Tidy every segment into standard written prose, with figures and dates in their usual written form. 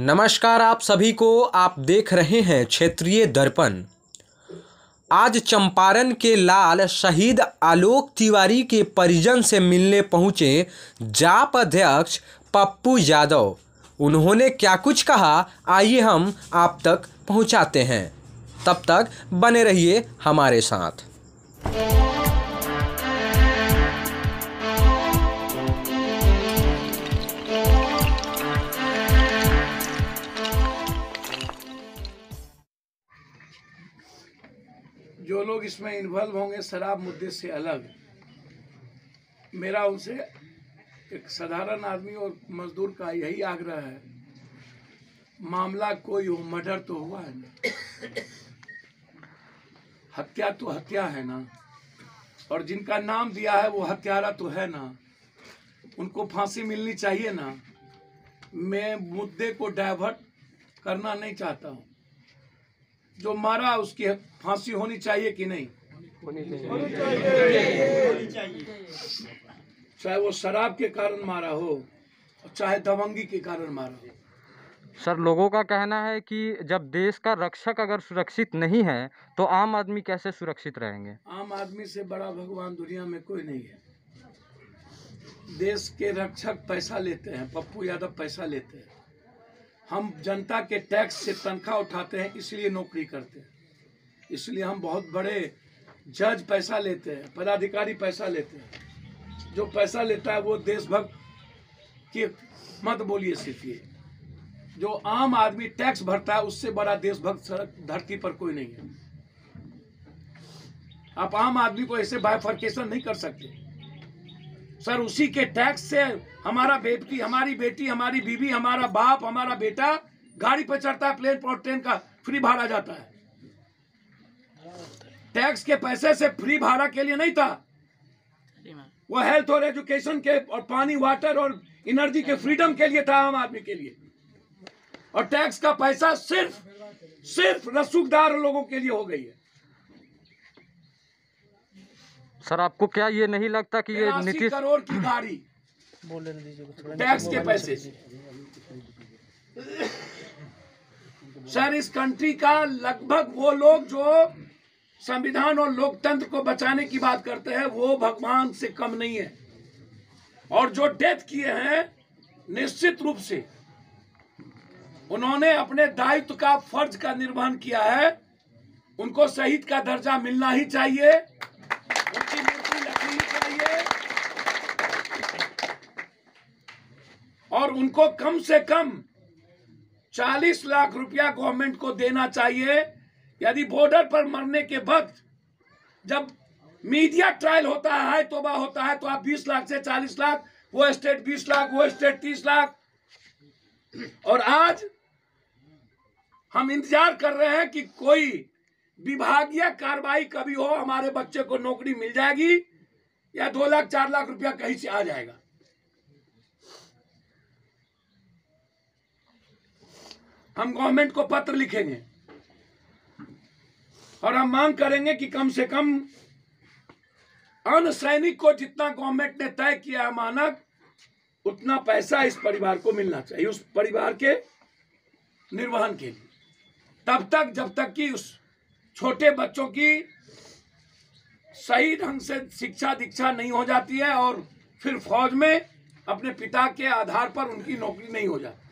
नमस्कार आप सभी को। आप देख रहे हैं क्षेत्रीय दर्पण। आज चंपारण के लाल शहीद आलोक तिवारी के परिजन से मिलने पहुंचे जाप अध्यक्ष पप्पू यादव। उन्होंने क्या कुछ कहा, आइए हम आप तक पहुंचाते हैं। तब तक बने रहिए हमारे साथ। जो लोग इसमें इन्वॉल्व होंगे शराब मुद्दे से अलग, मेरा उनसे एक साधारण आदमी और मजदूर का यही आग्रह है, मामला कोई हो, मर्डर तो हुआ है ना, हत्या तो हत्या है ना, और जिनका नाम दिया है वो हत्यारा तो है ना, उनको फांसी मिलनी चाहिए ना। मैं मुद्दे को डाइवर्ट करना नहीं चाहता हूँ। जो मारा उसकी फांसी होनी चाहिए कि नहीं? होनी चाहिए। चाहे वो शराब के कारण मारा हो, चाहे दबंगी के कारण मारा हो। सर, लोगों का कहना है कि जब देश का रक्षक अगर सुरक्षित नहीं है तो आम आदमी कैसे सुरक्षित रहेंगे? आम आदमी से बड़ा भगवान दुनिया में कोई नहीं है। देश के रक्षक पैसा लेते हैं, पप्पू यादव पैसा लेते हैं। हम जनता के टैक्स से तनख्वाह उठाते हैं, इसलिए नौकरी करते हैं। इसलिए हम बहुत बड़े जज पैसा लेते हैं, पदाधिकारी पैसा लेते हैं। जो पैसा लेता है वो देशभक्त की मत बोलिए। सिर्फ ये जो आम आदमी टैक्स भरता है, उससे बड़ा देशभक्त सड़क धरती पर कोई नहीं है। आप आम आदमी को ऐसे बाइफर्केशन नहीं कर सकते। सर, उसी के टैक्स से हमारा बेटी, हमारी बेटी, हमारी बीवी, हमारा बाप, हमारा बेटा गाड़ी पर चढ़ता है, प्लेन और ट्रेन का फ्री भाड़ा जाता है। टैक्स के पैसे से फ्री भाड़ा के लिए नहीं था, वो हेल्थ और एजुकेशन के और पानी, वाटर और एनर्जी के फ्रीडम के लिए था, आम आदमी के लिए। और टैक्स का पैसा सिर्फ रसूखदार लोगों के लिए हो गई है। सर, आपको क्या ये नहीं लगता कि ये 80 करोड़ की गाड़ी टैक्स के पैसे से? सर, इस कंट्री का लगभग वो लोग जो संविधान और लोकतंत्र को बचाने की बात करते हैं, वो भगवान से कम नहीं है। और जो डेथ किए हैं, निश्चित रूप से उन्होंने अपने दायित्व का, फर्ज का निर्वहन किया है। उनको शहीद का दर्जा मिलना ही चाहिए, उनकी मूर्ति लगनी ही चाहिए, और उनको कम से कम 40 लाख रुपया गवर्नमेंट को देना चाहिए। यदि बॉर्डर पर मरने के वक्त जब मीडिया ट्रायल होता है, तोबा होता है, तो आप 20 लाख से 40 लाख, वो स्टेट 20 लाख, वो स्टेट 30 लाख। और आज हम इंतजार कर रहे हैं कि कोई विभागीय कार्रवाई कभी हो, हमारे बच्चे को नौकरी मिल जाएगी या 2 लाख 4 लाख रुपया कहीं से आ जाएगा। हम गवर्नमेंट को पत्र लिखेंगे और हम मांग करेंगे कि कम से कम अन्य सैनिक को जितना गवर्नमेंट ने तय किया है मानक, उतना पैसा इस परिवार को मिलना चाहिए, उस परिवार के निर्वहन के लिए। तब तक जब तक कि उस छोटे बच्चों की सही ढंग से शिक्षा दीक्षा नहीं हो जाती है और फिर फौज में अपने पिता के आधार पर उनकी नौकरी नहीं हो जाती।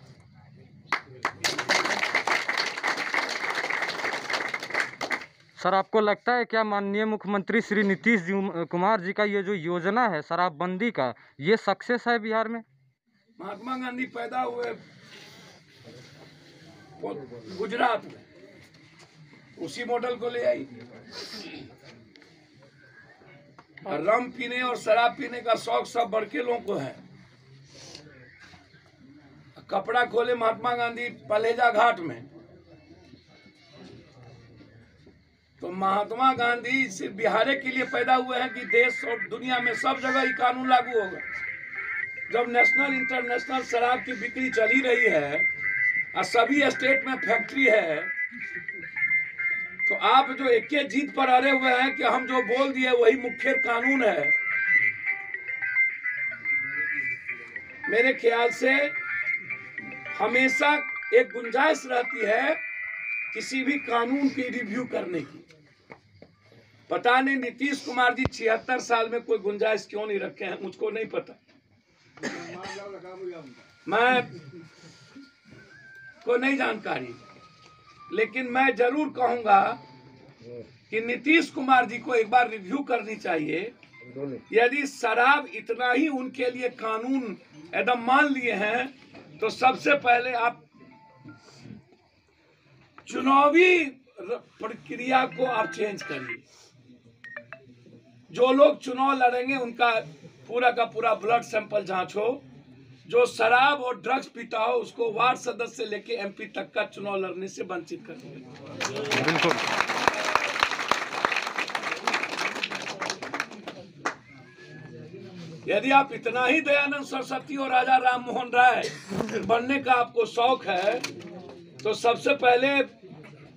सर, आपको लगता है क्या माननीय मुख्यमंत्री श्री नीतीश कुमार जी का ये जो योजना है शराबबंदी का, ये सक्सेस है बिहार में? महात्मा गांधी पैदा हुए गुजरात में, उसी मॉडल को ले आई। रम पीने और शराब पीने का शौक सब बड़के लोगों को है। कपड़ा खोले महात्मा गांधी पलेजा घाट में, तो महात्मा गांधी सिर्फ बिहार के लिए पैदा हुए हैं कि देश और दुनिया में सब जगह ये कानून लागू होगा। जब नेशनल इंटरनेशनल शराब की बिक्री चली रही है और सभी स्टेट में फैक्ट्री है, तो आप जो एक जीत पर अड़े हुए हैं कि हम जो बोल दिए वही मुख्य कानून है, मेरे ख्याल से हमेशा एक गुंजाइश रहती है किसी भी कानून की रिव्यू करने की। पता नहीं नीतीश कुमार जी 76 साल में कोई गुंजाइश क्यों नहीं रखे हैं, मुझको नहीं पता। मैं को नहीं जानकारी, लेकिन मैं जरूर कहूंगा कि नीतीश कुमार जी को एक बार रिव्यू करनी चाहिए। यदि शराब इतना ही उनके लिए कानून एकदम मान लिए हैं, तो सबसे पहले आप चुनावी प्रक्रिया को आप चेंज करिए। जो लोग चुनाव लड़ेंगे उनका पूरा का पूरा ब्लड सैंपल जांच हो। जो शराब और ड्रग्स पीता हो उसको वार्ड सदस्य से लेके एमपी तक का चुनाव लड़ने से वंचित कर दिया। बिल्कुल। यदि आप इतना ही दयानंद सरस्वती और राजा राम मोहन राय बनने का आपको शौक है, तो सबसे पहले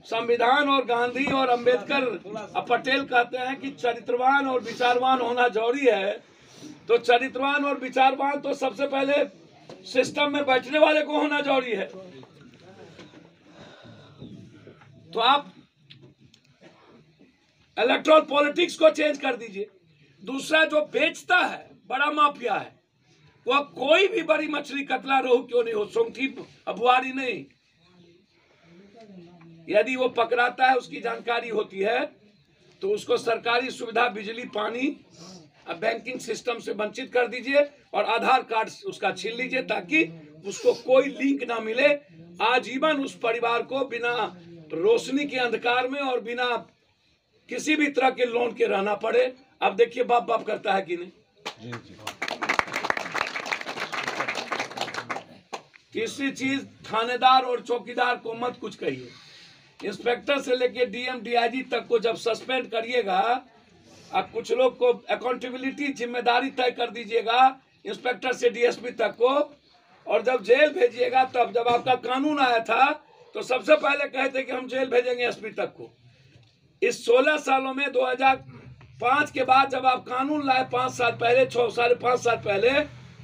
संविधान और गांधी और अंबेडकर और पटेल कहते हैं कि चरित्रवान और विचारवान होना जरूरी है। तो चरित्रवान और विचारवान तो सबसे पहले सिस्टम में बैठने वाले को होना जरूरी है। तो आप इलेक्ट्रल पॉलिटिक्स को चेंज कर दीजिए। दूसरा, जो बेचता है बड़ा माफिया है, वह कोई भी बड़ी मछली कतला रोहू क्यों नहीं हो, सोंगठी अबुआरी नहीं, यदि वो पकड़ाता है उसकी जानकारी होती है तो उसको सरकारी सुविधा, बिजली, पानी, बैंकिंग सिस्टम से वंचित कर दीजिए और आधार कार्ड उसका छीन लीजिए, ताकि उसको कोई लिंक ना मिले। आजीवन उस परिवार को बिना रोशनी के अंधकार में और बिना किसी भी तरह के लोन के रहना पड़े। अब देखिए बाप बाप करता है कि नहीं। किसी चीज थानेदार और चौकीदार को मत कुछ कहिए। इंस्पेक्टर से लेके डीएम डीआईजी तक को जब सस्पेंड करिएगा, अब कुछ लोग को अकाउंटेबिलिटी जिम्मेदारी तय कर दीजिएगा, इंस्पेक्टर से डीएसपी तक को, और जब जेल भेजिएगा, तब जब आपका कानून आया था तो सबसे पहले कहे थे कि हम जेल भेजेंगे एसपी तक को। इस 16 सालों में 2005 के बाद जब आप कानून लाए 5 साल पहले, 5.5 साल पहले,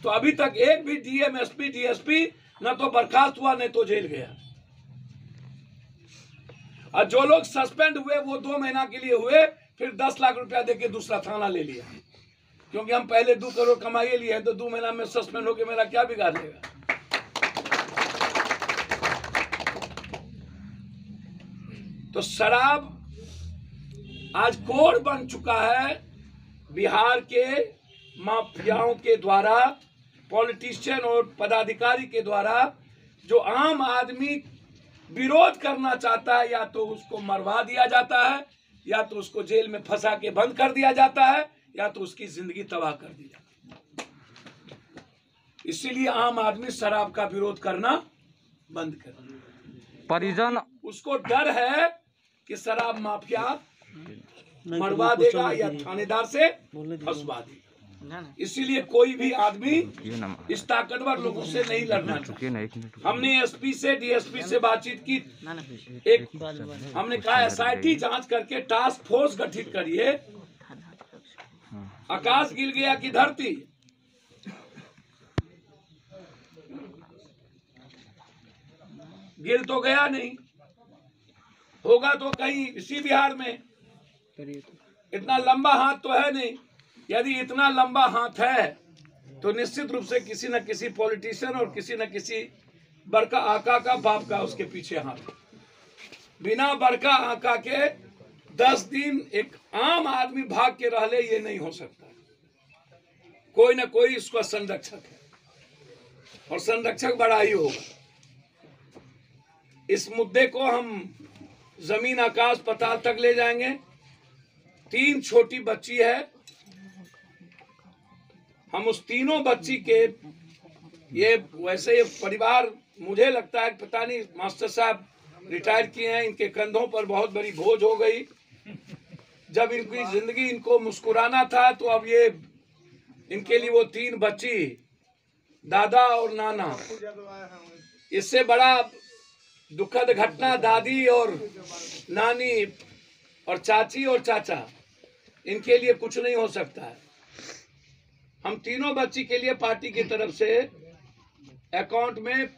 तो अभी तक एक भी डीएम एसपी डीएसपी न तो बर्खास्त हुआ नहीं तो जेल गया। और जो लोग सस्पेंड हुए वो 2 महीना के लिए हुए, फिर 10 लाख रुपया देके दूसरा थाना ले लिया, क्योंकि हम पहले 2 करोड़ कमाइए लिए हैं, तो 2 महीना में सस्पेंड होके मेरा क्या बिगाड़ लेगा। तो शराब आज कोड बन चुका है बिहार के माफियाओं के द्वारा, पॉलिटिशियन और पदाधिकारी के द्वारा। जो आम आदमी विरोध करना चाहता है, या तो उसको मरवा दिया जाता है, या तो उसको जेल में फंसा के बंद कर दिया जाता है, या तो उसकी जिंदगी तबाह कर दी जाती है। इसीलिए आम आदमी शराब का विरोध करना बंद कर। परिजन उसको डर है कि शराब माफिया मरवा देगा या थानेदार से फंसवा देगा। इसीलिए कोई भी आदमी इस ताकतवर लोगों से नहीं लड़ना चाहता। हमने एसपी से डीएसपी से बातचीत की, एक हमने कहा एसआईटी जांच करके टास्क फोर्स गठित करिए। आकाश गिर गया कि धरती, गिर तो गया नहीं, होगा तो कहीं इसी बिहार में। इतना लंबा हाथ तो है नहीं। यदि इतना लंबा हाथ है तो निश्चित रूप से किसी न किसी पॉलिटिशियन और किसी न किसी बड़का आका का, बाप का उसके पीछे हाथ। बिना बड़का आका के 10 दिन एक आम आदमी भाग के रह ले, ये नहीं हो सकता। कोई न कोई इसका संरक्षक है, और संरक्षक बड़ा ही होगा। इस मुद्दे को हम जमीन आकाश पाताल तक ले जाएंगे। 3 छोटी बच्ची है, हम उस तीनों बच्ची के ये वैसे ये परिवार, मुझे लगता है पता नहीं, मास्टर साहब रिटायर किए हैं, इनके कंधों पर बहुत बड़ी बोझ हो गई। जब इनकी जिंदगी इनको मुस्कुराना था, तो अब ये इनके लिए वो 3 बच्ची, दादा और नाना, इससे बड़ा दुखद घटना दादी और नानी और चाची और चाचा, इनके लिए कुछ नहीं हो सकता है। हम तीनों बच्ची के लिए पार्टी की तरफ से अकाउंट में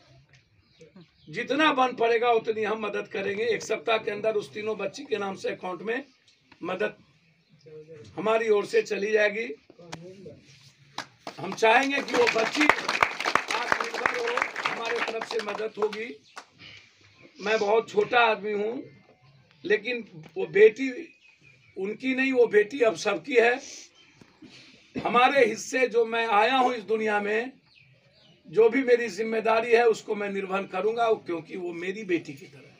जितना बन पड़ेगा उतनी हम मदद करेंगे। 1 सप्ताह के अंदर उस तीनों बच्ची के नाम से अकाउंट में मदद हमारी ओर से चली जाएगी। हम चाहेंगे कि वो बच्ची आत्मनिर्भर हो, हमारे तरफ से मदद होगी। मैं बहुत छोटा आदमी हूँ, लेकिन वो बेटी उनकी नहीं, वो बेटी अब सबकी है। हमारे हिस्से जो मैं आया हूँ इस दुनिया में, जो भी मेरी जिम्मेदारी है उसको मैं निर्वहन करूंगा, क्योंकि वो मेरी बेटी की तरह है।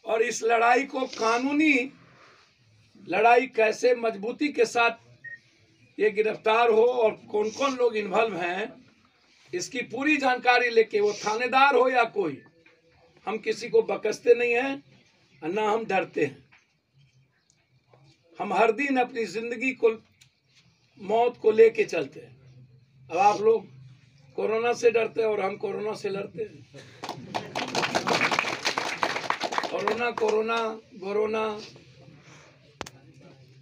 और इस लड़ाई को, कानूनी लड़ाई कैसे मजबूती के साथ ये गिरफ्तार हो और कौन कौन लोग इन्वॉल्व हैं, इसकी पूरी जानकारी लेके, वो थानेदार हो या कोई, हम किसी को बकसते नहीं हैं, ना हम डरते हैं। हम हर दिन अपनी जिंदगी को, मौत को लेके चलते हैं। अब आप लोग कोरोना से डरते हैं और हम कोरोना से लड़ते हैं। कोरोना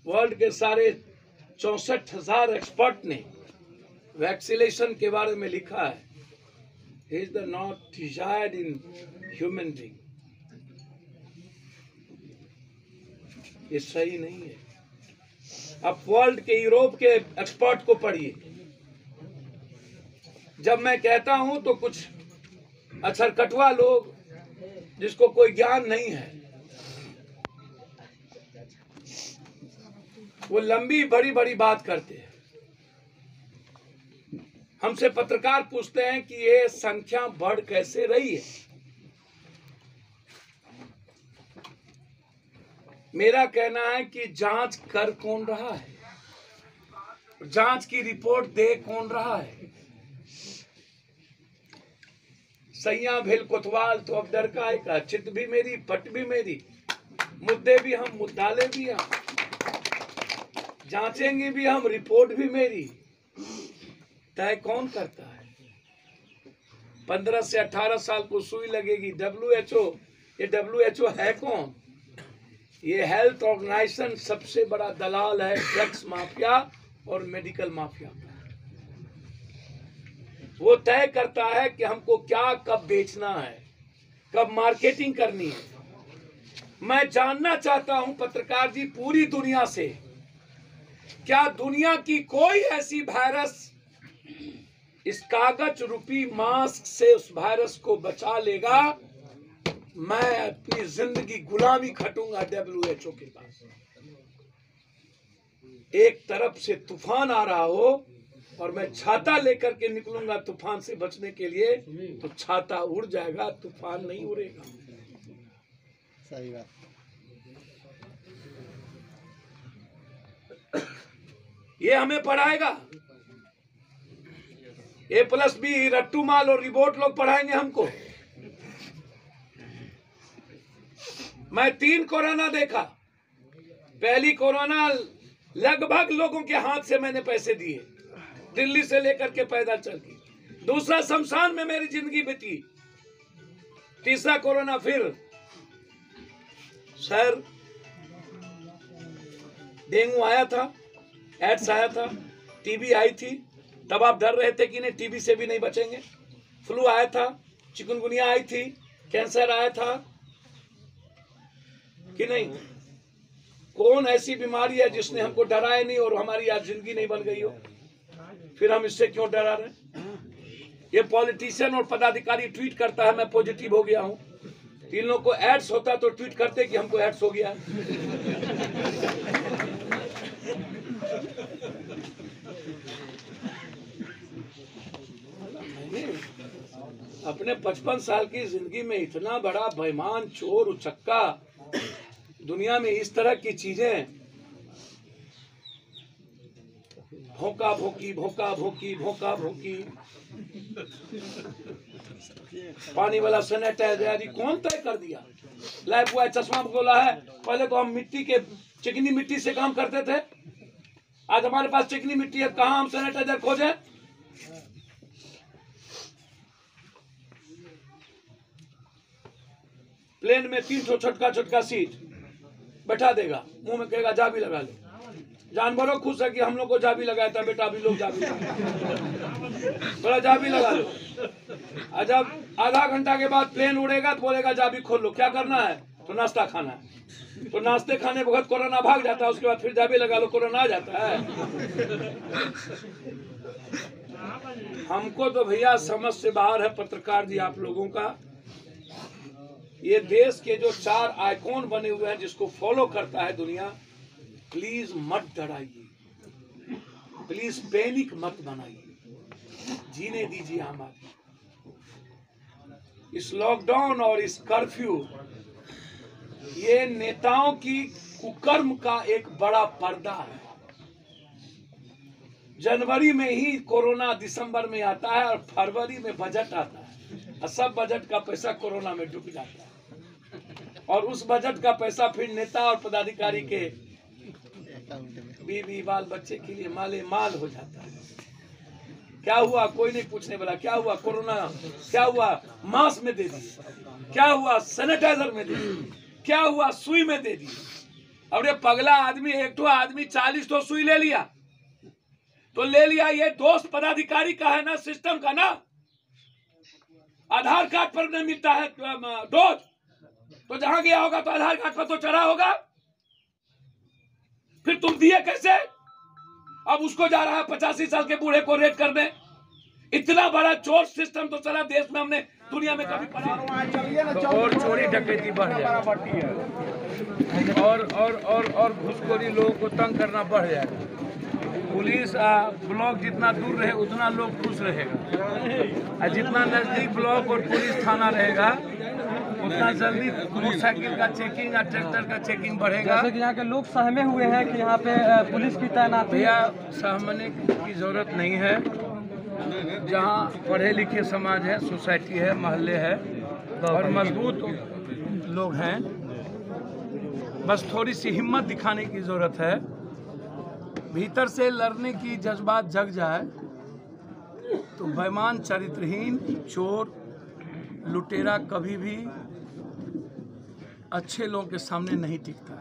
वर्ल्ड के सारे 64,000 एक्सपर्ट ने वैक्सीनेशन के बारे में लिखा है, is the not desired in human being. ये सही नहीं है। अब वर्ल्ड के, यूरोप के एक्सपर्ट को पढ़िए। जब मैं कहता हूं तो कुछ अछरकटवा लोग जिसको कोई ज्ञान नहीं है, वो लंबी बड़ी बड़ी बात करते हैं। हमसे पत्रकार पूछते हैं कि ये संख्या बढ़ कैसे रही है। मेरा कहना है कि जांच कर कौन रहा है, जांच की रिपोर्ट दे कौन रहा है। सैया भेल कोतवाल तो अब डर का है, चित भी मेरी, पट भी मेरी, मुद्दे भी हम, मुद्दाले भी हम, जांचेंगे भी हम, रिपोर्ट भी मेरी। तय कौन करता है? 15 से 18 साल को सुई लगेगी। WHO, ये WHO है कौन? ये हेल्थ ऑर्गेनाइजेशन सबसे बड़ा दलाल है ड्रग्स माफिया और मेडिकल माफिया। वो तय करता है कि हमको क्या कब बेचना है, कब मार्केटिंग करनी है। मैं जानना चाहता हूं पत्रकार जी, पूरी दुनिया से, क्या दुनिया की कोई ऐसी वायरस इस कागज रूपी मास्क से उस वायरस को बचा लेगा? मैं अपनी जिंदगी गुलामी खटूंगा WHO के पास। एक तरफ से तूफान आ रहा हो और मैं छाता लेकर के निकलूंगा तूफान से बचने के लिए, तो छाता उड़ जाएगा, तूफान नहीं उड़ेगा। सही बात। ये हमें पढ़ाएगा। A+B, रट्टू माल और रिपोर्ट लोग पढ़ाएंगे हमको। मैं 3 कोरोना देखा। पहली कोरोना लगभग लोगों के हाथ से मैंने पैसे दिए, दिल्ली से लेकर के पैदल चल के। दूसरा शमशान में मेरी जिंदगी बीती। तीसरा कोरोना फिर सर, डेंगू आया था, एड्स आया था, टीबी आई थी, तब आप डर रहे थे कि नहीं टीबी से भी नहीं बचेंगे। फ्लू आया था, चिकनगुनिया आई थी, कैंसर आया था कि नहीं। कौन ऐसी बीमारी है जिसने हमको डराया नहीं और हमारी आज जिंदगी नहीं बन गई हो? फिर हम इससे क्यों डरा रहे? ये पॉलिटिशियन और पदाधिकारी ट्वीट करता है मैं पॉजिटिव हो गया हूं, इन लोगों को एड्स होता तो ट्वीट करते कि हमको एड्स हो गया। अपने 55 साल की जिंदगी में इतना बड़ा बेईमान, चोर, उचक्का, दुनिया में इस तरह की चीजें, भोंका भोंकी, भोंका भोंकी, भोंका भोंकी, पानी वाला सैनिटाइजर कौन तय कर दिया? लाइफ बॉय चश्मा बोला है। पहले तो हम मिट्टी के, चिकनी मिट्टी से काम करते थे, आज हमारे पास चिकनी मिट्टी है, कहाँ हम सैनिटाइजर खोजें? प्लेन में 3 छोटका छोटका सीट बैठा देगा, मुंह में कहेगा जा भी लगा ले। जानवरों खुश है कि हम लोग को जा भी लगाया था, बेटा अभी लोग जा भी लगा। थोड़ा चाबी लगा लो। जब आधा घंटा के बाद प्लेन उड़ेगा तो बोलेगा चाबी खोल लो। क्या करना है? तो नाश्ता खाना है। तो नाश्ते खाने वक्त कोरोना भाग जाता है, उसके बाद फिर चाबी लगा लो, कोरोना आ जाता है। हमको तो भैया समझ से बाहर है पत्रकार जी आप लोगों का। ये देश के जो 4 आइकॉन बने हुए हैं जिसको फॉलो करता है दुनिया, प्लीज मत डराइए, प्लीज पैनिक मत बनाइए, जीने दीजिए आम आदमी। इस लॉकडाउन और इस कर्फ्यू ये नेताओं की कुकर्म का एक बड़ा पर्दा है। जनवरी में ही कोरोना दिसंबर में आता है और फरवरी में बजट आता है और सब बजट का पैसा कोरोना में डूब जाता है और उस बजट का पैसा फिर नेता और पदाधिकारी के बीवी बाल बच्चे के लिए माले माल हो जाता है। क्या हुआ? कोई नहीं पूछने वाला। क्या हुआ? कोरोना क्या हुआ? मास्क में दे दिए। क्या हुआ? सैनिटाइजर में दे दिए। क्या हुआ? सुई में दे दिए। अब ये पगला आदमी, एक तो आदमी 40 तो सुई ले लिया तो ले लिया। ये दोस्त पदाधिकारी का है ना, सिस्टम का ना। आधार कार्ड पर नहीं मिलता है डोज, तो जहां गया होगा तो आधार कार्ड पर तो चढ़ा होगा। फिर तुम दिए कैसे? अब उसको जा रहा है 85 साल के बूढ़े को रेट करने। इतना बड़ा चोर सिस्टम तो चला देश में, हमने दुनिया में कभी पढ़ा। तो और चोरी डकैती बढ़ जाए और घुसखोरी लोगों को तंग करना बढ़ जाएगा। पुलिस ब्लॉक जितना दूर रहे उतना लोग खुश रहेगा और जितना नजदीक ब्लॉक और पुलिस थाना रहेगा उतना जल्दी मोटरसाइकिल का चेकिंग और ट्रैक्टर का चेकिंग बढ़ेगा। जैसे कि यहाँ के लोग सहमे हुए हैं कि यहाँ पे पुलिस की तैनाती। भैया सहमने की जरूरत नहीं है। जहाँ पढ़े लिखे समाज है, सोसाइटी है, मोहल्ले है और मजबूत लोग हैं, बस थोड़ी सी हिम्मत दिखाने की जरूरत है। भीतर से लड़ने की जज्बात जग जाए तो बेईमान, चरित्रहीन, चोर, लुटेरा कभी भी अच्छे लोगों के सामने नहीं टिकता।